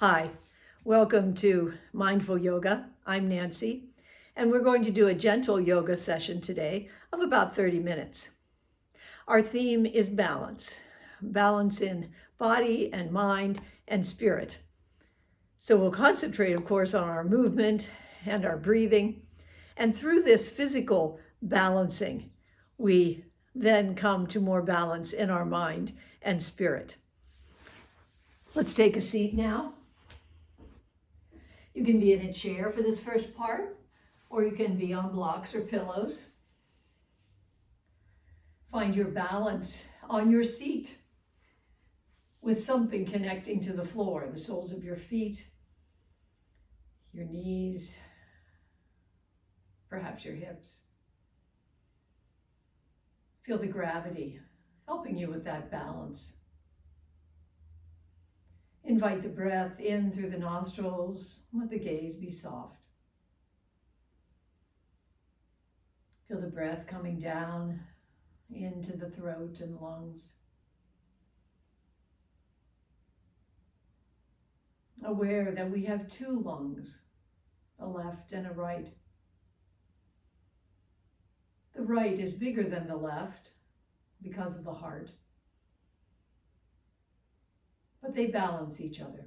Hi, welcome to Mindful Yoga. I'm Nancy, and we're going to do a gentle yoga session today of about 30 minutes. Our theme is balance, balance in body and mind and spirit. So we'll concentrate, of course, on our movement and our breathing. And through this physical balancing, we then come to more balance in our mind and spirit. Let's take a seat now. You can be in a chair for this first part, or you can be on blocks or pillows. Find your balance on your seat with something connecting to the floor, the soles of your feet, your knees, perhaps your hips. Feel the gravity helping you with that balance. Invite the breath in through the nostrils. Let the gaze be soft. Feel the breath coming down into the throat and lungs. Aware that we have two lungs, a left and a right. The right is bigger than the left because of the heart, but they balance each other.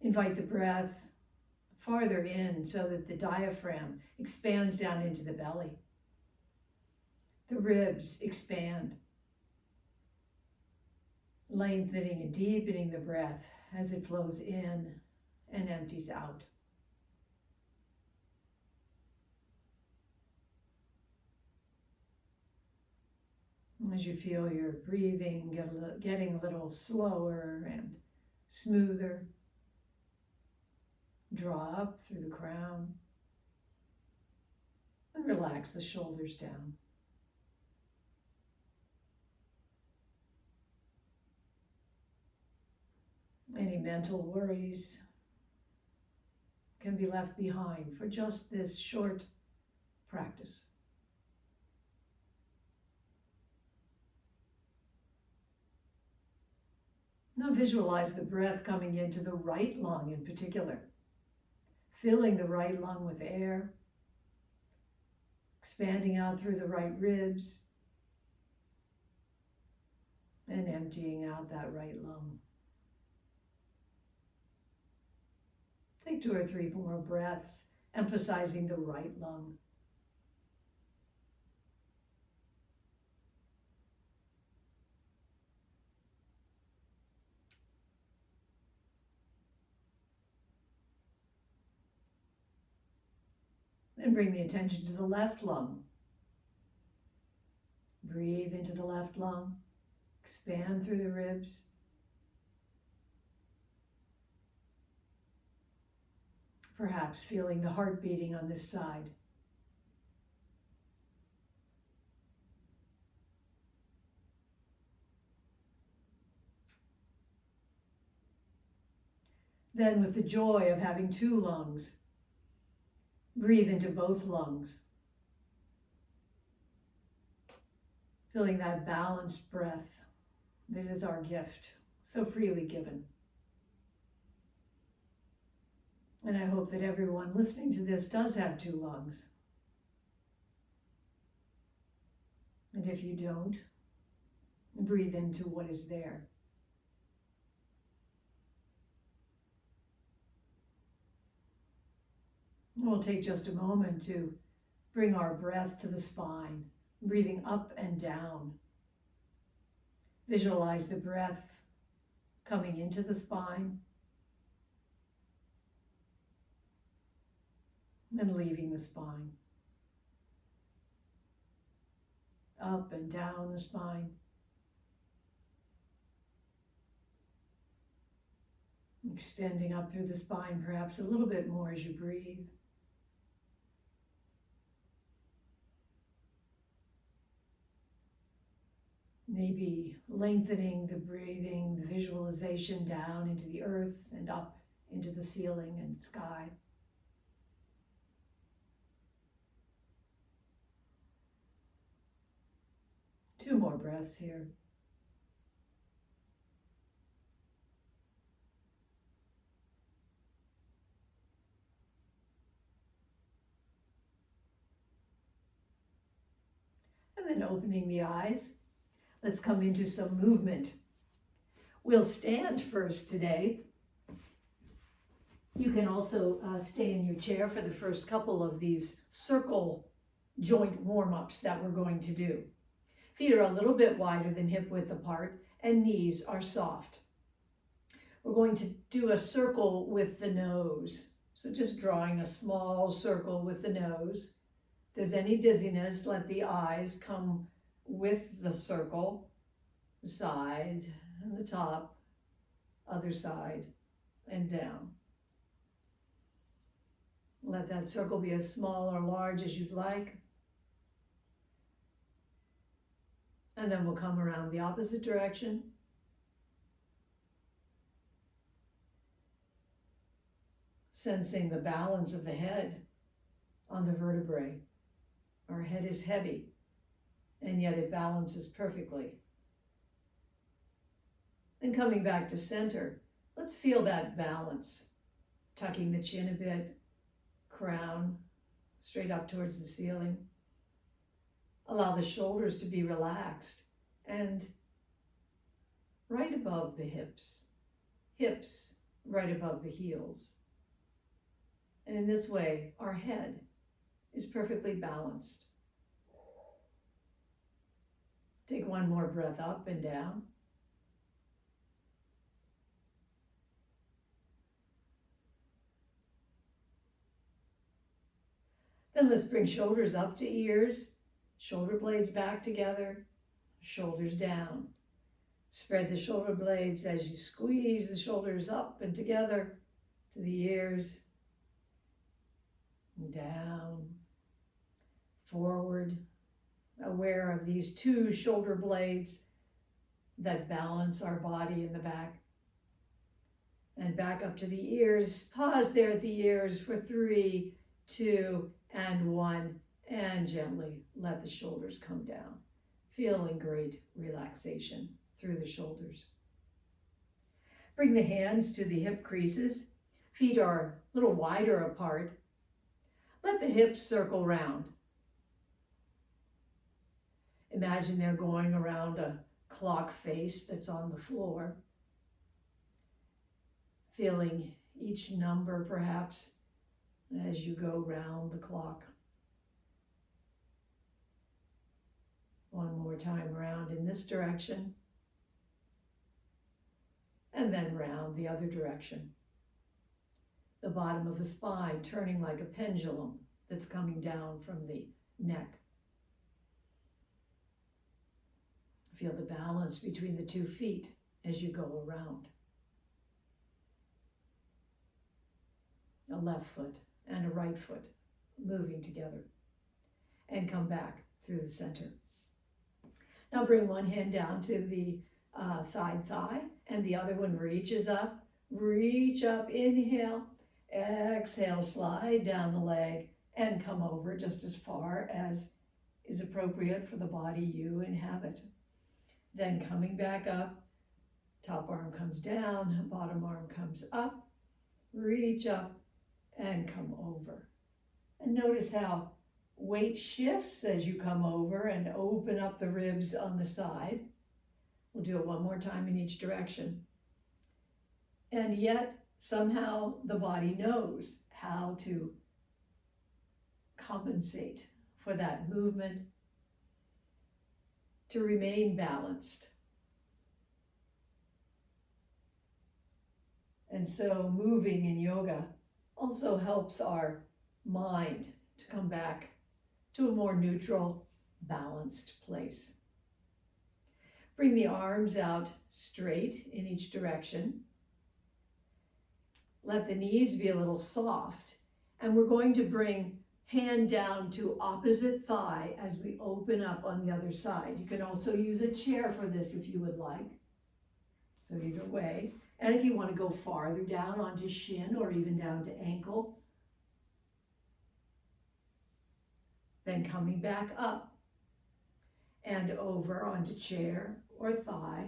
Invite the breath farther in so that the diaphragm expands down into the belly. The ribs expand, lengthening and deepening the breath as it flows in and empties out. As you feel your breathing getting a little slower and smoother, draw up through the crown and relax the shoulders down. Any mental worries can be left behind for just this short practice. Now visualize the breath coming into the right lung in particular, filling the right lung with air, expanding out through the right ribs, and emptying out that right lung. Take 2 or 3 more breaths, emphasizing the right lung. Then bring the attention to the left lung. Breathe into the left lung, expand through the ribs. Perhaps feeling the heart beating on this side. Then, with the joy of having 2 lungs, breathe into both lungs, feeling that balanced breath that is our gift, so freely given. And I hope that everyone listening to this does have 2 lungs. And if you don't, breathe into what is there. We'll take just a moment to bring our breath to the spine, breathing up and down. Visualize the breath coming into the spine and leaving the spine. Up and down the spine. Extending up through the spine perhaps a little bit more as you breathe. Maybe lengthening the breathing, the visualization down into the earth and up into the ceiling and sky. Two more breaths here. And then opening the eyes. Let's come into some movement. We'll stand first today. You can also stay in your chair for the first couple of these circle joint warm-ups that we're going to do. Feet are a little bit wider than hip width apart and knees are soft. We're going to do a circle with the nose. So just drawing a small circle with the nose. If there's any dizziness, let the eyes come with the circle, the side and the top, other side and down. Let that circle be as small or large as you'd like. And then we'll come around the opposite direction. Sensing the balance of the head on the vertebrae. Our head is heavy, and yet it balances perfectly. Then coming back to center, let's feel that balance. Tucking the chin a bit, crown straight up towards the ceiling. Allow the shoulders to be relaxed and right above the hips. Hips right above the heels. And in this way, our head is perfectly balanced. Take one more breath up and down. Then let's bring shoulders up to ears, shoulder blades back together, shoulders down. Spread the shoulder blades as you squeeze the shoulders up and together to the ears. Down, forward, aware of these two shoulder blades that balance our body in the back. And back up to the ears. Pause there at the ears for 3, 2, and 1. And gently let the shoulders come down. Feeling great relaxation through the shoulders. Bring the hands to the hip creases. Feet are a little wider apart. Let the hips circle round. Imagine they're going around a clock face that's on the floor. Feeling each number perhaps as you go round the clock. One more time round in this direction. And then round the other direction. The bottom of the spine turning like a pendulum that's coming down from the neck. Feel the balance between the 2 feet as you go around. A left foot and a right foot moving together. And come back through the center. Now bring one hand down to the side thigh and the other one reaches up. Reach up, inhale. Exhale, slide down the leg and come over just as far as is appropriate for the body you inhabit. Then coming back up, top arm comes down, bottom arm comes up, reach up and come over. And notice how weight shifts as you come over and open up the ribs on the side. We'll do it one more time in each direction. And yet, somehow the body knows how to compensate for that movement to remain balanced. And so moving in yoga also helps our mind to come back to a more neutral, balanced place. Bring the arms out straight in each direction. Let the knees be a little soft. And we're going to bring hand down to opposite thigh as we open up on the other side. You can also use a chair for this if you would like. So either way. And if you want to go farther down onto shin or even down to ankle, then coming back up and over onto chair or thigh,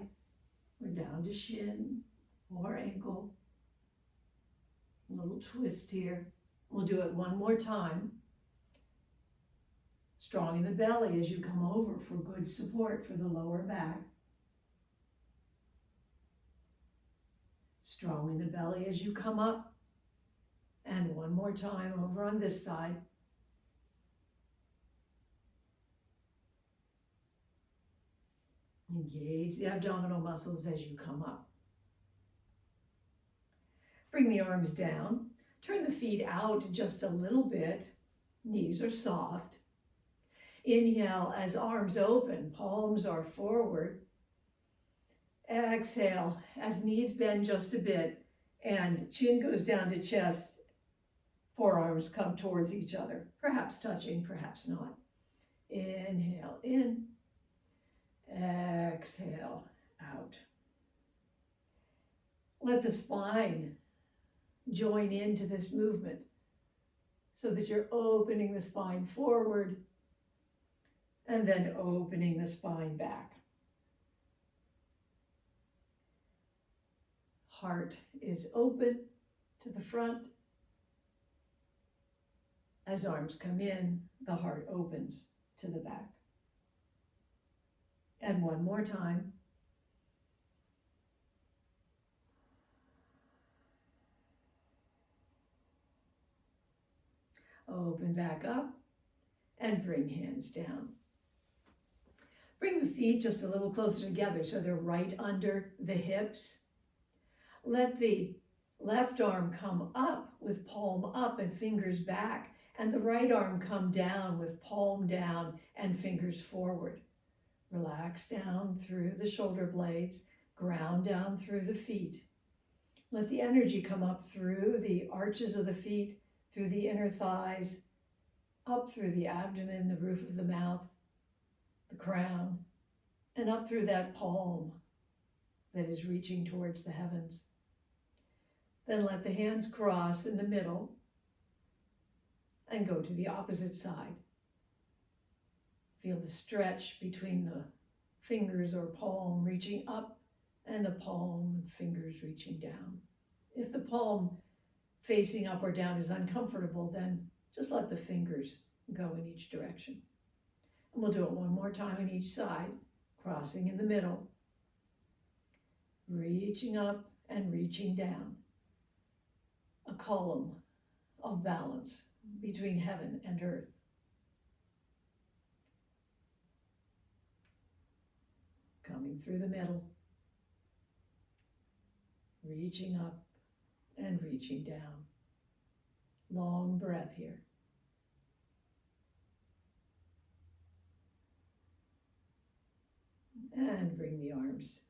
or down to shin or ankle. A little twist here. We'll do it one more time. Strong in the belly as you come over for good support for the lower back. Strong in the belly as you come up. And one more time over on this side. Engage the abdominal muscles as you come up. Bring the arms down. Turn the feet out just a little bit. Knees are soft. Inhale as arms open, palms are forward. Exhale as knees bend just a bit and chin goes down to chest. Forearms come towards each other, perhaps touching, perhaps not. Inhale in. Exhale out. Let the spine join into this movement so that you're opening the spine forward and then opening the spine back. Heart is open to the front. As arms come in, the heart opens to the back. And one more time. Open back up and bring hands down. Bring the feet just a little closer together so they're right under the hips. Let the left arm come up with palm up and fingers back, and the right arm come down with palm down and fingers forward. Relax down through the shoulder blades, ground down through the feet. Let the energy come up through the arches of the feet, through the inner thighs, up through the abdomen, the roof of the mouth, the crown, and up through that palm that is reaching towards the heavens. Then let the hands cross in the middle and go to the opposite side. Feel the stretch between the fingers or palm reaching up and the palm and fingers reaching down. If the palm facing up or down is uncomfortable, then just let the fingers go in each direction. And we'll do it one more time on each side, crossing in the middle, reaching up and reaching down. A column of balance between heaven and earth. Coming through the middle, reaching up and reaching down. Long breath here. And bring the arms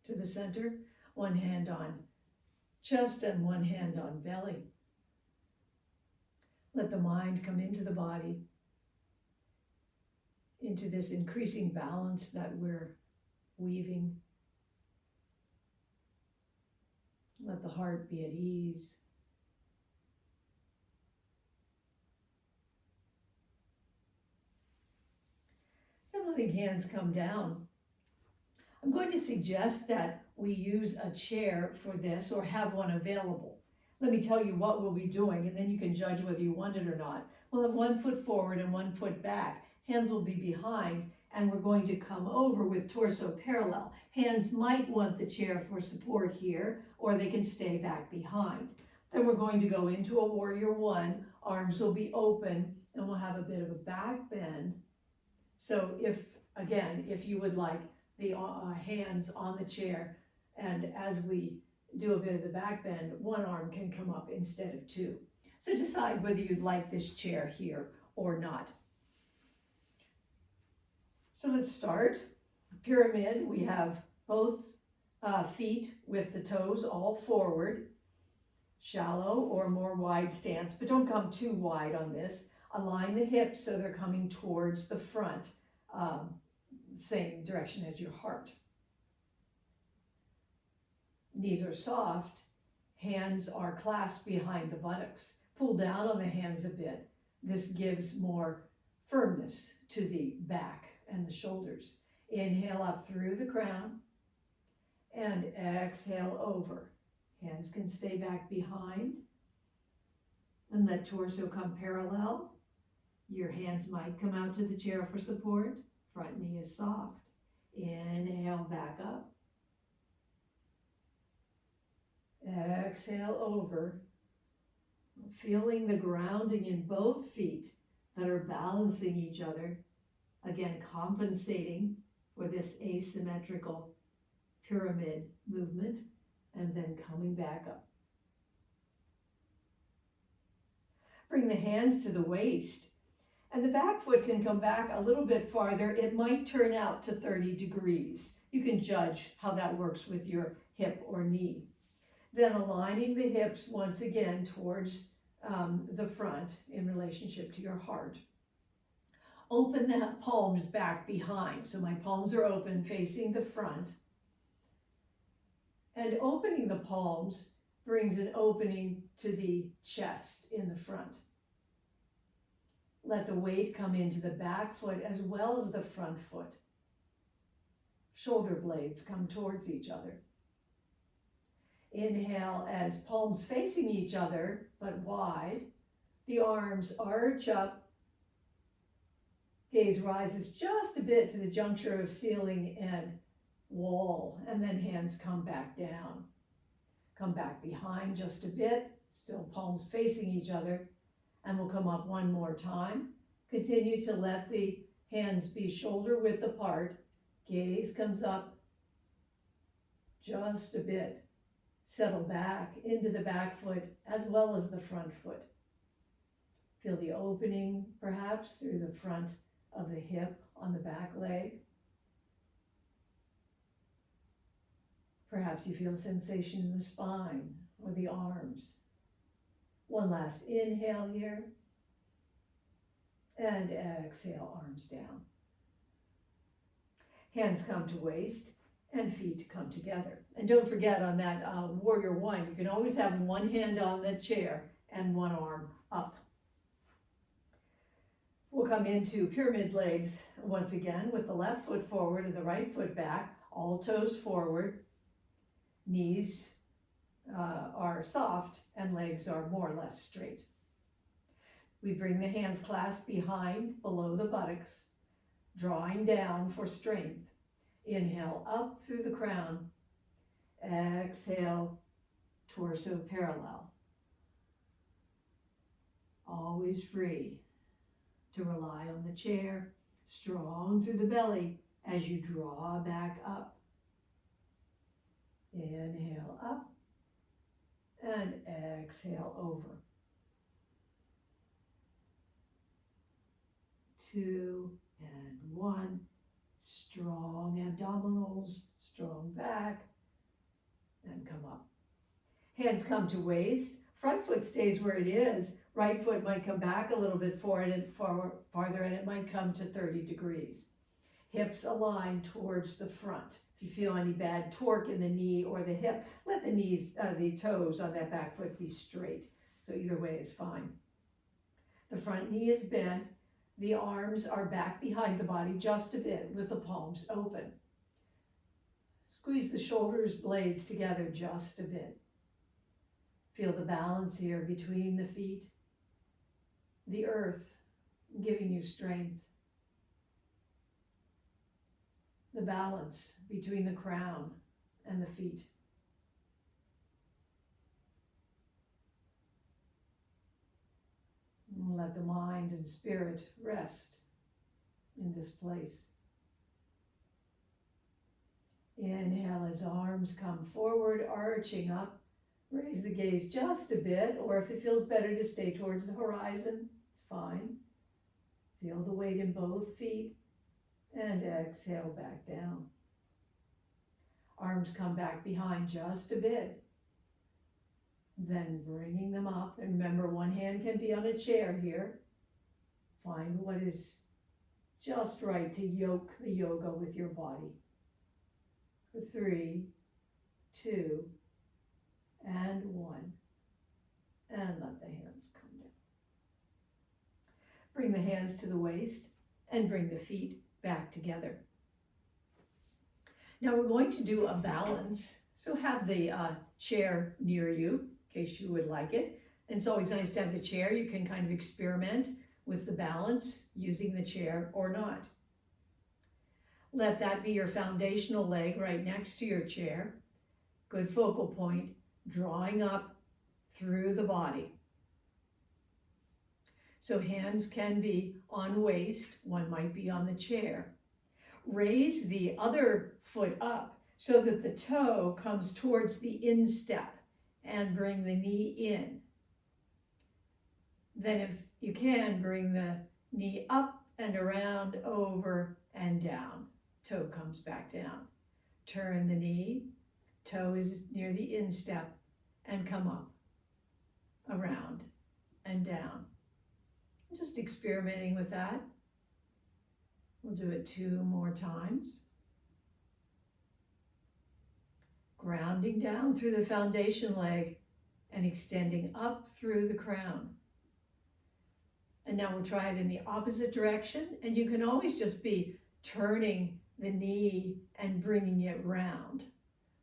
to the center, one hand on chest and one hand on belly. Let the mind come into the body, into this increasing balance that we're weaving. Let the heart be at ease. And letting hands come down. I'm going to suggest that we use a chair for this or have one available. Let me tell you what we'll be doing, and then you can judge whether you want it or not. We'll have 1 foot forward and 1 foot back. Hands will be behind, and we're going to come over with torso parallel. Hands might want the chair for support here, or they can stay back behind. Then we're going to go into a warrior one. Arms will be open, and we'll have a bit of a back bend. So if you would like the hands on the chair, and as we do a bit of the back bend, one arm can come up instead of two. So decide whether you'd like this chair here or not. So let's start. Pyramid, we have both feet with the toes all forward. Shallow or more wide stance, but don't come too wide on this. Align the hips so they're coming towards the front, same direction as your heart. Knees are soft, hands are clasped behind the buttocks. Pull down on the hands a bit. This gives more firmness to the back and the shoulders. Inhale up through the crown and exhale over. Hands can stay back behind and let torso come parallel. Your hands might come out to the chair for support. Front knee is soft. Inhale, back up. Exhale over. Feeling the grounding in both feet that are balancing each other. Again, compensating for this asymmetrical pyramid movement, and then coming back up. Bring the hands to the waist, and the back foot can come back a little bit farther. It might turn out to 30 degrees. You can judge how that works with your hip or knee. Then aligning the hips once again towards the front in relationship to your heart. Open the palms back behind. So my palms are open facing the front. And opening the palms brings an opening to the chest in the front. Let the weight come into the back foot as well as the front foot. Shoulder blades come towards each other. Inhale as palms facing each other, but wide. The arms arch up. Gaze rises just a bit to the juncture of ceiling and wall, and then hands come back down. Come back behind just a bit, still palms facing each other, and we'll come up one more time. Continue to let the hands be shoulder width apart. Gaze comes up just a bit. Settle back into the back foot as well as the front foot. Feel the opening perhaps through the front of the hip on the back leg. Perhaps you feel sensation in the spine or the arms. One last inhale here. And exhale, arms down. Hands come to waist and feet come together. And don't forget on that warrior one, you can always have one hand on the chair and one arm up. We'll come into pyramid legs once again with the left foot forward and the right foot back, all toes forward. Knees are soft and legs are more or less straight. We bring the hands clasped behind, below the buttocks, drawing down for strength. Inhale up through the crown. Exhale, torso parallel. Always free to rely on the chair, strong through the belly as you draw back up. Inhale up and exhale over. 2 and 1. Strong abdominals, strong back, and come up. Hands come to waist. Front foot stays where it is. Right foot might come back a little bit forward and farther, and it might come to 30 degrees. Hips align towards the front. If you feel any bad torque in the knee or the hip, let the toes on that back foot be straight. So either way is fine. The front knee is bent. The arms are back behind the body just a bit with the palms open. Squeeze the shoulders blades together just a bit. Feel the balance here between the feet, the earth giving you strength. The balance between the crown and the feet. And let the mind and spirit rest in this place. Inhale as arms come forward, arching up. Raise the gaze just a bit, or if it feels better to stay towards the horizon, it's fine. Feel the weight in both feet, and exhale back down. Arms come back behind just a bit. Then bringing them up, and remember one hand can be on a chair here. Find what is just right to yoke the yoga with your body. For 3, 2, and 1. And let the hands come down. Bring the hands to the waist and bring the feet back together. Now we're going to do a balance. So have the chair near you in case you would like it. And it's always nice to have the chair. You can kind of experiment with the balance, using the chair or not. Let that be your foundational leg right next to your chair. Good focal point, drawing up through the body. So hands can be on waist, one might be on the chair. Raise the other foot up so that the toe comes towards the instep and bring the knee in. Then if you can, bring the knee up and around, over and down. Toe comes back down. Turn the knee, toe is near the instep, and come up, around and down. Just experimenting with that. We'll do it 2 more times. Grounding down through the foundation leg and extending up through the crown. And now we'll try it in the opposite direction, and you can always just be turning the knee and bringing it round,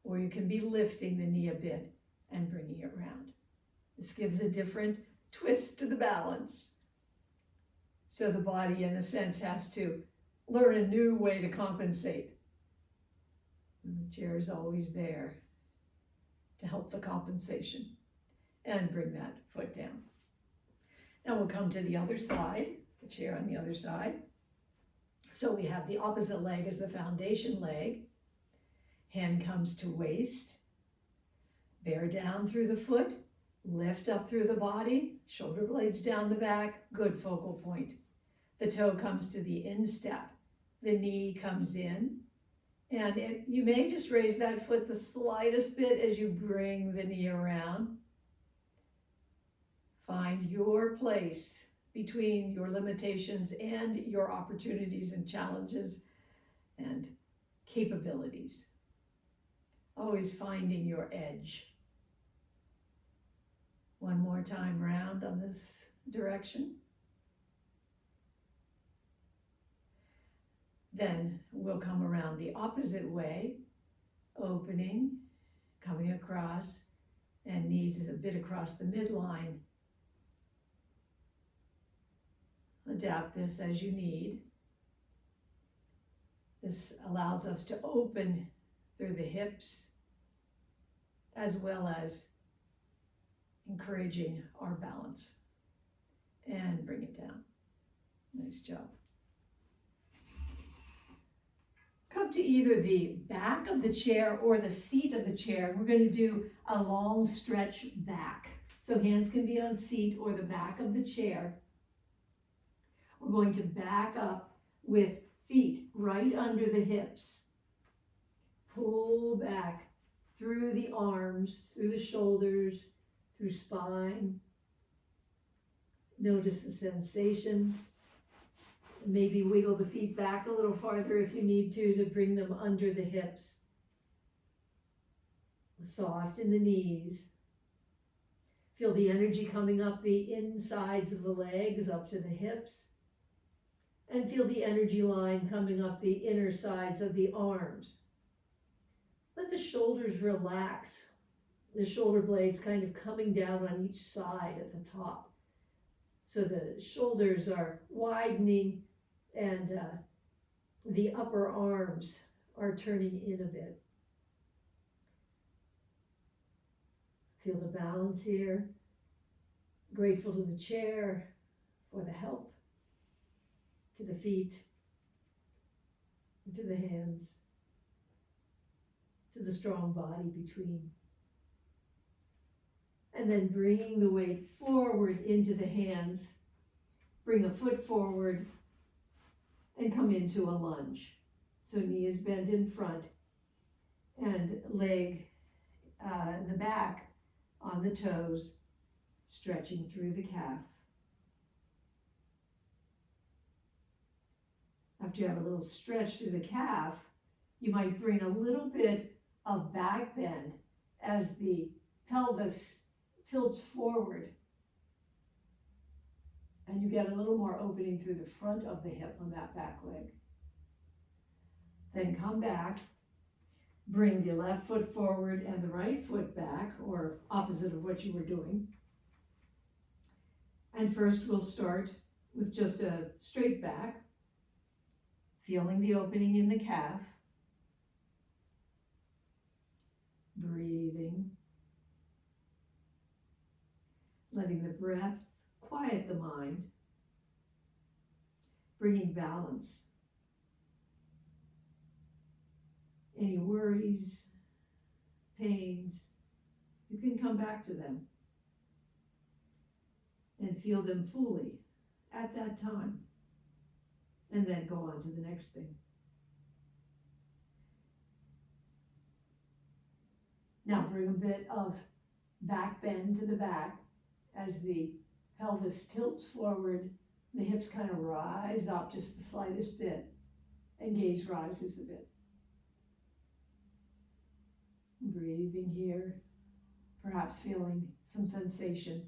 or you can be lifting the knee a bit and bringing it round. This gives a different twist to the balance. So the body, in a sense, has to learn a new way to compensate. And the chair is always there to help the compensation and bring that foot down. Now we'll come to the other side, the chair on the other side. So we have the opposite leg as the foundation leg. Hand comes to waist. Bear down through the foot. Lift up through the body. Shoulder blades down the back. Good focal point. The toe comes to the instep. The knee comes in. And you may just raise that foot the slightest bit as you bring the knee around. Find your place between your limitations and your opportunities and challenges and capabilities. Always finding your edge. One more time round on this direction. Then we'll come around the opposite way, opening, coming across, and knees a bit across the midline. Adapt this as you need. This allows us to open through the hips, as well as encouraging our balance. And bring it down. Nice job. Come to either the back of the chair or the seat of the chair. We're going to do a long stretch back. So hands can be on seat or the back of the chair. We're going to back up with feet right under the hips. Pull back through the arms, through the shoulders, through spine. Notice the sensations. Maybe wiggle the feet back a little farther if you need to bring them under the hips. Soft in the knees. Feel the energy coming up the insides of the legs, up to the hips. And feel the energy line coming up the inner sides of the arms. Let the shoulders relax. The shoulder blades kind of coming down on each side at the top. So the shoulders are widening and the upper arms are turning in a bit. Feel the balance here. Grateful to the chair for the help, to the feet, to the hands, to the strong body between. And then bringing the weight forward into the hands. Bring a foot forward and come into a lunge. So knee is bent in front and leg in the back on the toes, stretching through the calf. After you have a little stretch through the calf, you might bring a little bit of back bend as the pelvis tilts forward. And you get a little more opening through the front of the hip on that back leg. Then come back, bring the left foot forward and the right foot back, or opposite of what you were doing. And first we'll start with just a straight back, feeling the opening in the calf, breathing, letting the breath quiet the mind, bringing balance. Any worries, pains, you can come back to them and feel them fully at that time, and then go on to the next thing. Now bring a bit of back bend to the back as the pelvis tilts forward, the hips kind of rise up just the slightest bit, and gaze rises a bit. Breathing here, perhaps feeling some sensation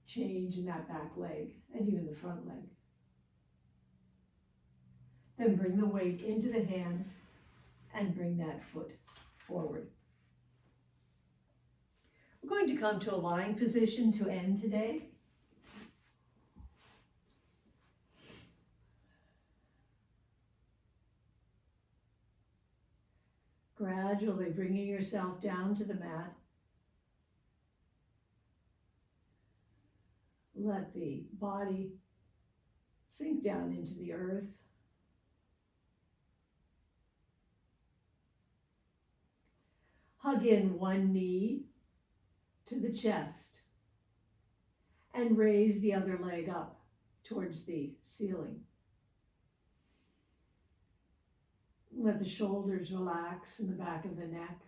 change in that back leg and even the front leg. Then bring the weight into the hands and bring that foot forward. We're going to come to a lying position to end today. Gradually bringing yourself down to the mat. Let the body sink down into the earth. Hug in one knee to the chest and raise the other leg up towards the ceiling. Let the shoulders relax in the back of the neck.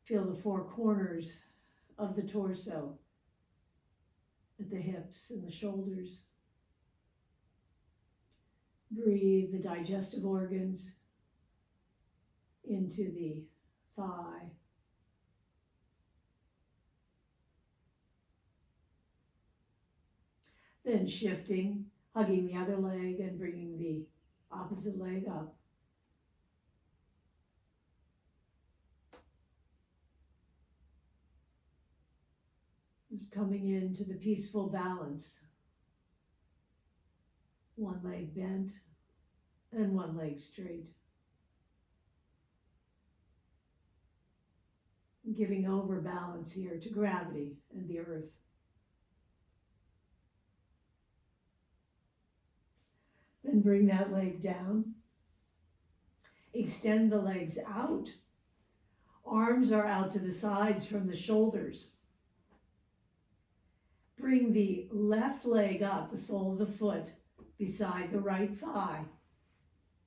Feel the four corners of the torso at the hips and the shoulders. Breathe the digestive organs into the thigh. Then shifting, hugging the other leg and bringing the opposite leg up. Just coming into the peaceful balance. One leg bent and one leg straight. Giving over balance here to gravity and the earth. Then bring that leg down. Extend the legs out. Arms are out to the sides from the shoulders. Bring the left leg up, the sole of the foot, beside the right thigh.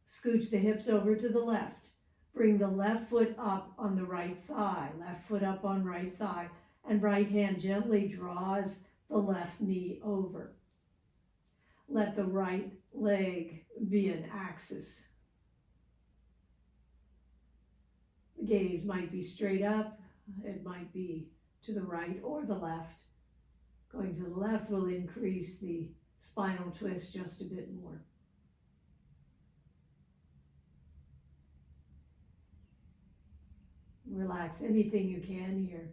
Scooch the hips over to the left. Bring the left foot up on the right thigh, left foot up on right thigh, and right hand gently draws the left knee over. Let the right leg be an axis. The gaze might be straight up, it might be to the right or the left. Going to the left will increase the spinal twist just a bit more. Relax anything you can here,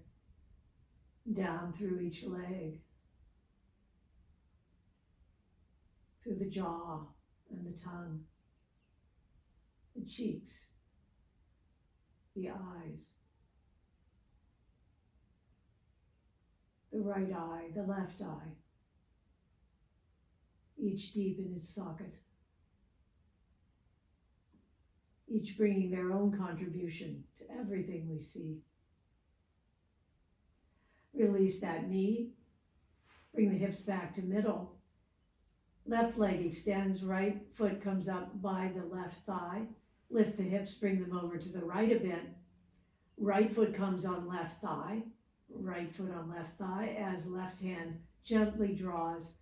down through each leg, through the jaw and the tongue, the cheeks, the eyes, the right eye, the left eye, each deep in its socket, each bringing their own contribution to everything we see. Release that knee, bring the hips back to middle. Left leg extends, right foot comes up by the left thigh. Lift the hips, bring them over to the right a bit. Right foot comes on left thigh. Right foot on left thigh as left hand gently draws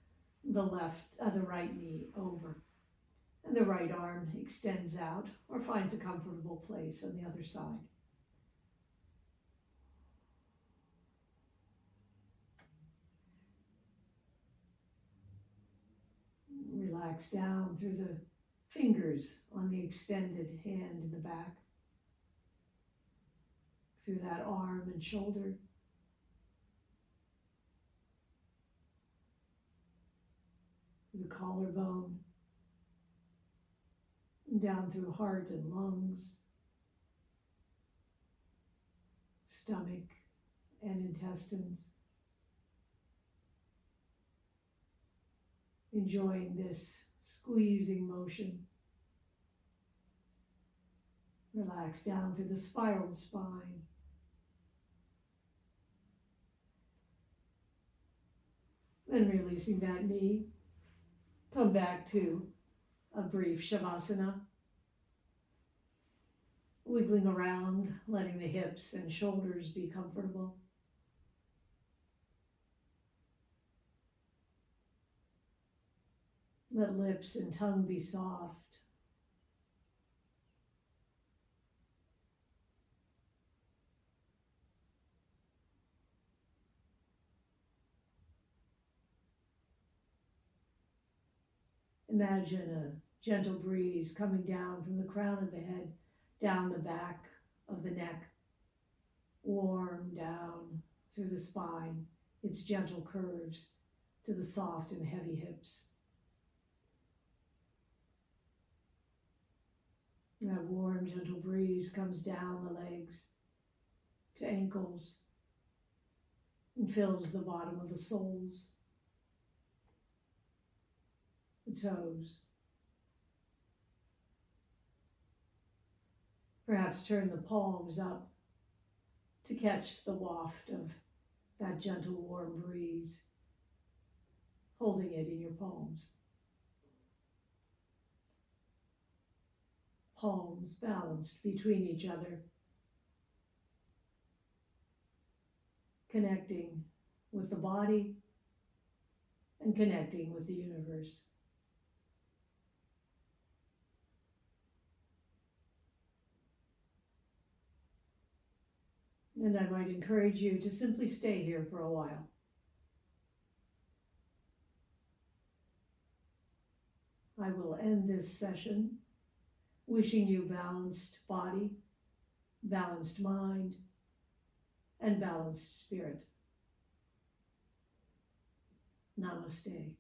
the right knee over. And the right arm extends out or finds a comfortable place on the other side. Relax down through the fingers on the extended hand in the back, through that arm and shoulder. through the collarbone, down through heart and lungs, stomach and intestines. Enjoying this squeezing motion. Relax down through the spiraled spine. Then releasing that knee, come back to a brief Shavasana. Wiggling around, letting the hips and shoulders be comfortable. Let lips and tongue be soft. Imagine a gentle breeze coming down from the crown of the head, down the back of the neck, warm down through the spine, its gentle curves to the soft and heavy hips. That warm, gentle breeze comes down the legs to ankles and fills the bottom of the soles, the toes. Perhaps turn the palms up to catch the waft of that gentle, warm breeze, holding it in your palms. Palms balanced between each other, connecting with the body and connecting with the universe. And I might encourage you to simply stay here for a while. I will end this session wishing you balanced body, balanced mind, and balanced spirit. Namaste.